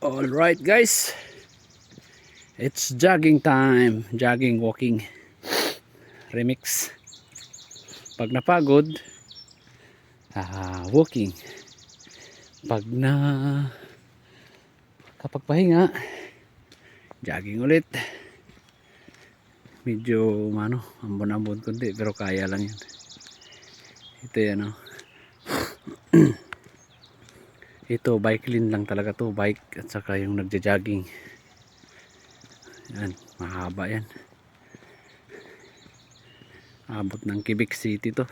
All right, guys, it's jogging time. Jogging, walking remix. Pag napagod, walking. Pag na kapag pahinga, jogging ulit. Medyo ambon-ambon kundi pero kaya lang yan. Ito yan, oh. Ito bike lane lang talaga to, bike at saka yung nagja-jogging. Yan, mahaba yan. Abot ng Quebec City to.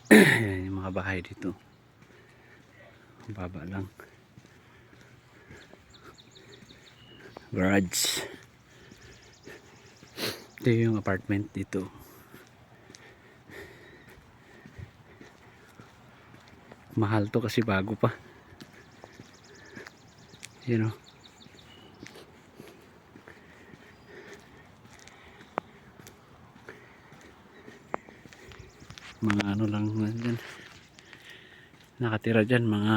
Yan yung mga bahay dito. Baba lang. Garage. Ito yung apartment dito. Mahal to kasi bago pa. You know. Mga ano lang dyan. Nakatira dyan. Mga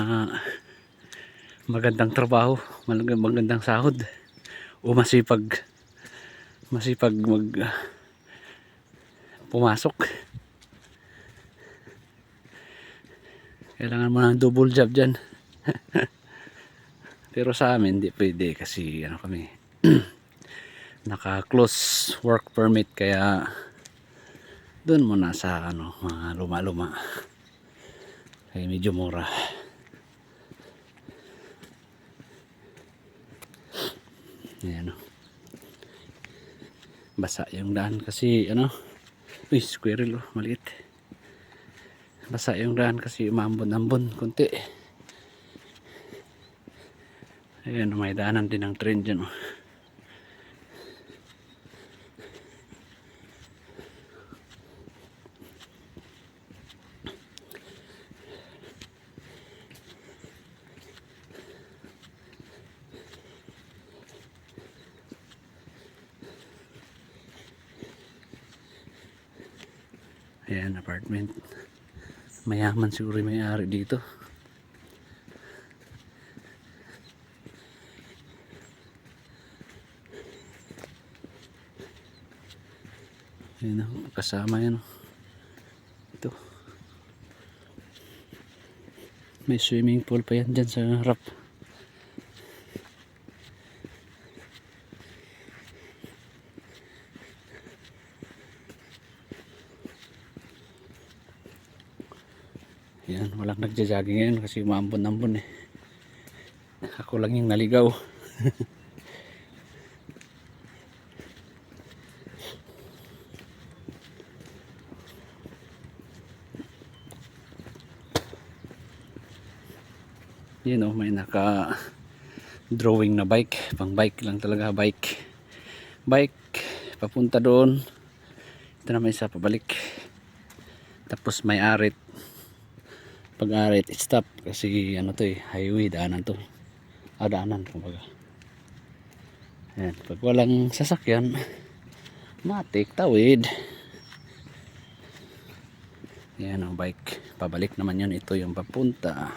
magandang trabaho. Magandang sahod. O masipag mag pumasok. Kailangan mo ng double job dyan. Pero sa amin hindi pwede kasi ano kami naka close work permit, kaya doon muna sa mga luma-luma kaya medyo mura. Ayan, basa yung daan kasi uy, squirrel, maliit. Basa yung daan kasi umambon-ambon konti. Ayan, may daanan din ng train dyan, oh. Ayan, apartment. Mayaman siguro yung may-ari dito. Ayan, kasama yan. Ito. May swimming pool pa yan dyan sa harap. Yan, walang nagja-jogging ngayon kasi umambon-ambon eh. Ako lang yung naligaw. Yan, oh, may naka drawing na bike. Pang bike lang talaga, bike papunta doon. Ito na may isa pabalik. Tapos may arit. Pag arit, stop kasi to eh, highway, daanan to. Daanan kumbaga. Ayan, pag walang sasakyan, matik, tawid. Yan ang bike. Pabalik naman yun. Ito yung papunta.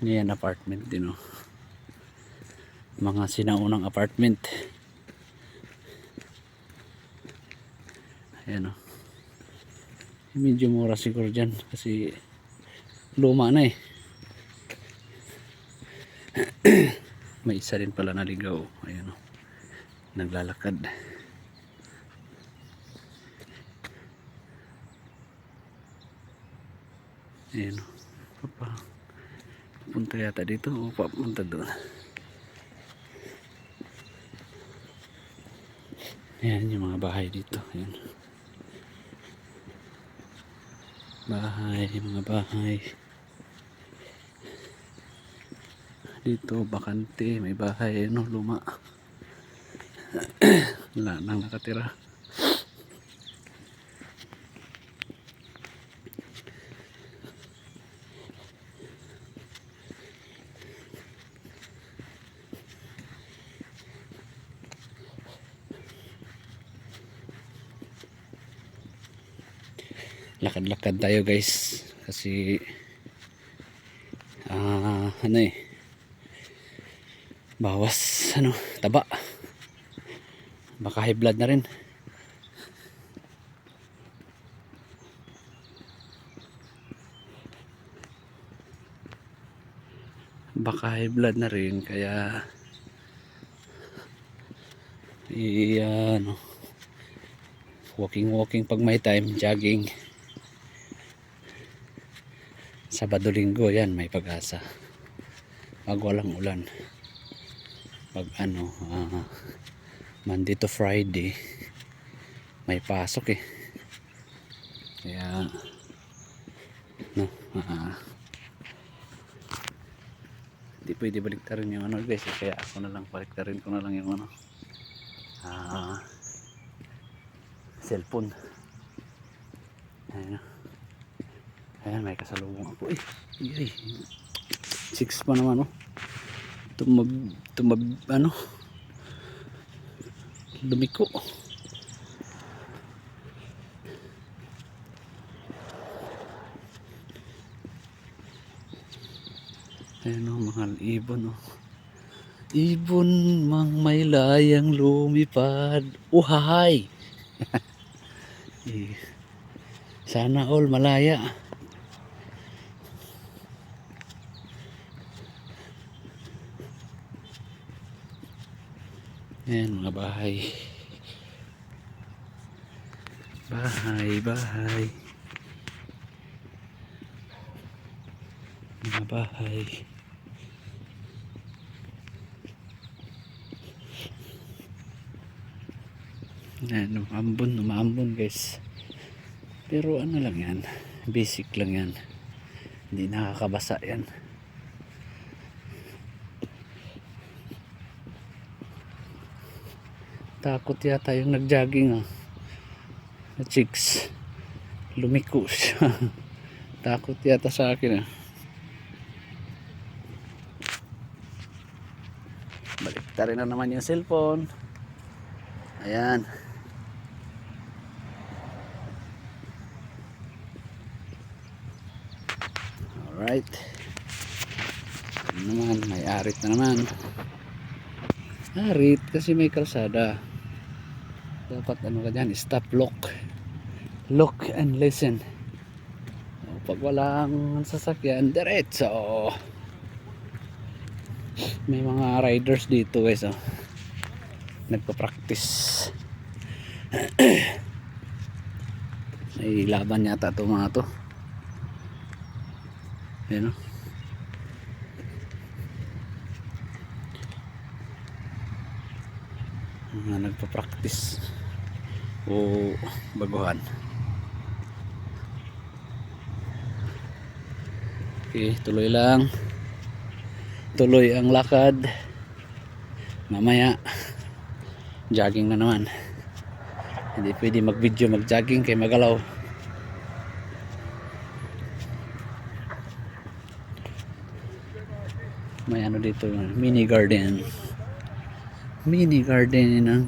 Yan, apartment din, oh. Mga sinaunang apartment. Ayan, oh. Medyo mura siguro dyan kasi luma na eh. May isa rin pala naligaw. Ayan, oh. Naglalakad. Ayan, oh. Punta yata dito o papunta doon. Ayan yung mga bahay dito. Ayan. Mga bahay. Dito bakante, may bahay luma. Wala nang nakatira. lakad-lakad tayo guys kasi ano eh, bawas ano, taba, baka high blood na rin. Baka high blood na rin kaya ano, walking pag may time, jogging. Sabado linggo yan may pag-asa pag walang ulan. Pag ano, Monday to Friday may pasok eh, kaya no, hindi pwede baliktarin yung ano guys, kaya ako na lang baliktarin ko na lang yung ano, cellphone. Ayan, ayan may kasalubong ako eh, 6 pa naman oh, tumab ano, lumiko. Ayan o, mga ibon o. Ibon mang may layang lumipad. Uhay! Sana all malaya. Ayan mga bahay. Bahay. Mga bahay. Ayan, umaambon guys. Pero ano lang yan, basic lang yan. Hindi nakakabasa yan. Takot yata yung nag-jogging na chicks. Lumiko siya. Takot yata sa akin Baliktarin na naman yung cellphone. Ayan. Alright. Ano naman, may arit na naman. Arit kasi may kalsada. Dapat ano ka dyan, stop, look and listen. Pag walang sasakyan, diretso. May mga riders dito guys nagpa-practice. May laban yata ito mga to. Ayan nagpa-practice o baguhan. Okay, tuloy lang. Tuloy ang lakad. Mamaya jogging na naman. Hindi pwede mag-video mag-jogging kay magalaw. May ano dito, mini garden ng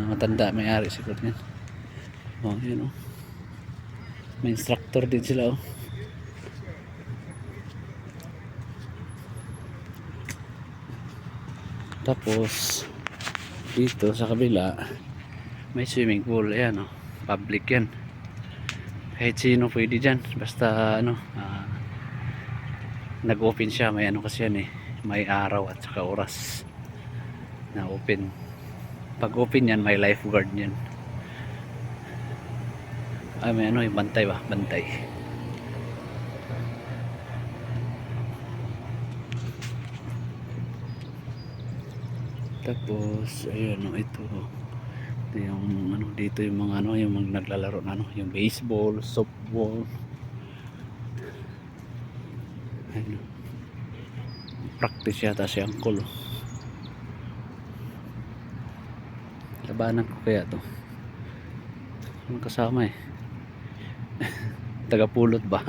matanda may-ari siguro yan. Yun may instructor din sila Tapos dito sa kabila may swimming pool. Ayan public yan, kahit sino pwede dyan basta nag-open siya. May kasi yan may araw at saka oras na open. Pag open yan may lifeguard yan. May yung bantay ba? Bantay. Tapos ayun ito yung dito yung mga yung mga naglalaro na yung baseball, softball. Ayun. Practice yata si Uncle. Labanan ko kaya to. Ang kasama tagapulot ba?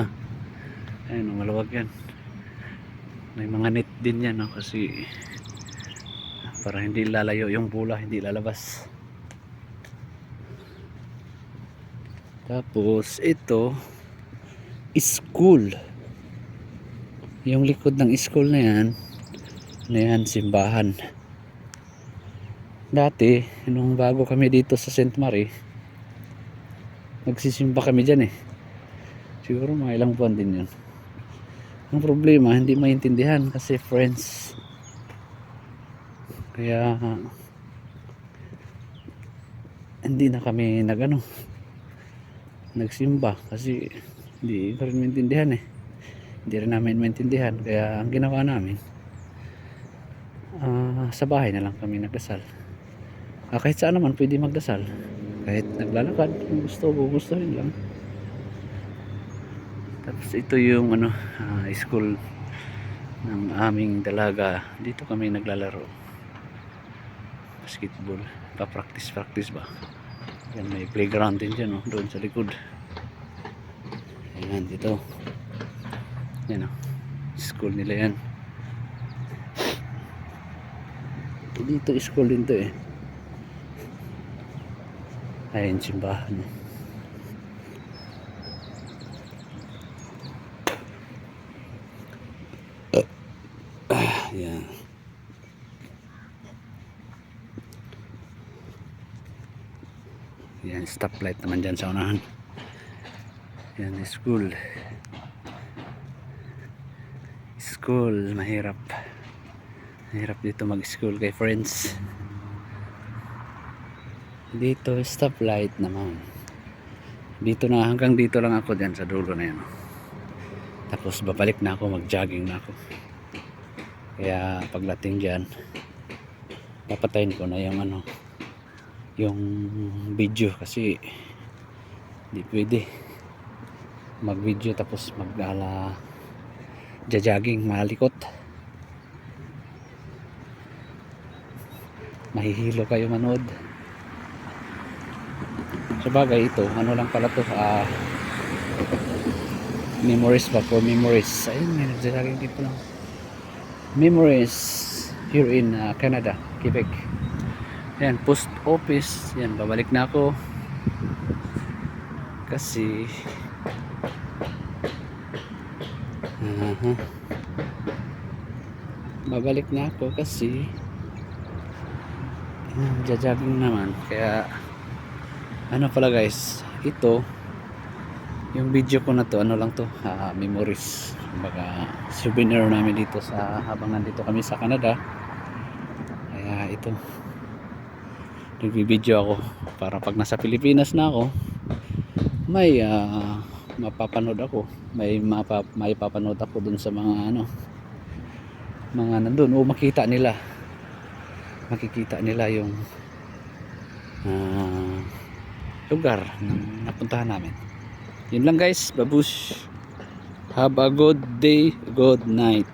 Ayun maluwag yan. May mga net din yan kasi para hindi lalayo yung bola, hindi lalabas. Tapos ito school. Yung likod ng school na yan simbahan. Dati nung bago kami dito sa St. Mary, nagsisimba kami dyan eh. Siguro mga ilang buwan din yun. Ang problema, hindi maintindihan kasi friends. Kaya hindi na kami nagsimba kasi hindi ko rin maintindihan eh. Hindi rin namin maintindihan. Kaya ang ginawa namin, sa bahay na lang kami nagdasal. Kahit saan naman pwede magdasal. Kahit naglalakad, kung gugustuhin lang. Tapos ito yung school ng aming dalaga. Dito kami naglalaro basketball, pa-practice ba. Yan, may playground din dyan doon sa likod. Ayan, dito yan school nila yan. Dito school din to eh. Ayan, simbahan. Ayan. Yan, stoplight naman dyan sa unahan. Yan, school. School, mahirap. Mahirap dito mag-school kay friends. Dito, stoplight naman. Dito na, hanggang dito lang ako dyan sa dulo na yan. Tapos babalik na ako, mag-jogging na ako. Kaya pagdating dyan, papatayin ko na yung yung video kasi hindi pwede mag-video tapos jogging, malikot. Mahihilo kayo manood. Sabagay ito, lang pala to, memories ba, for memories. Ayun, may nagsasabi dito lang. Memories here in Canada, Quebec. Ayan, post office. Yan, babalik na ako. Kasi babalik na ako kasi jogging naman. Kaya pala guys, ito yung video ko na to, lang to, memories, kumbaga souvenir namin dito habang nandito kami sa Canada. Kaya ito, nag-video ako para pag nasa Pilipinas na ako, may mapapanood ako, may papanood ako dun sa mga mga nandun, o makikita nila yung lugar na napuntahan namin. Yun lang guys, babush. Have a good day, good night.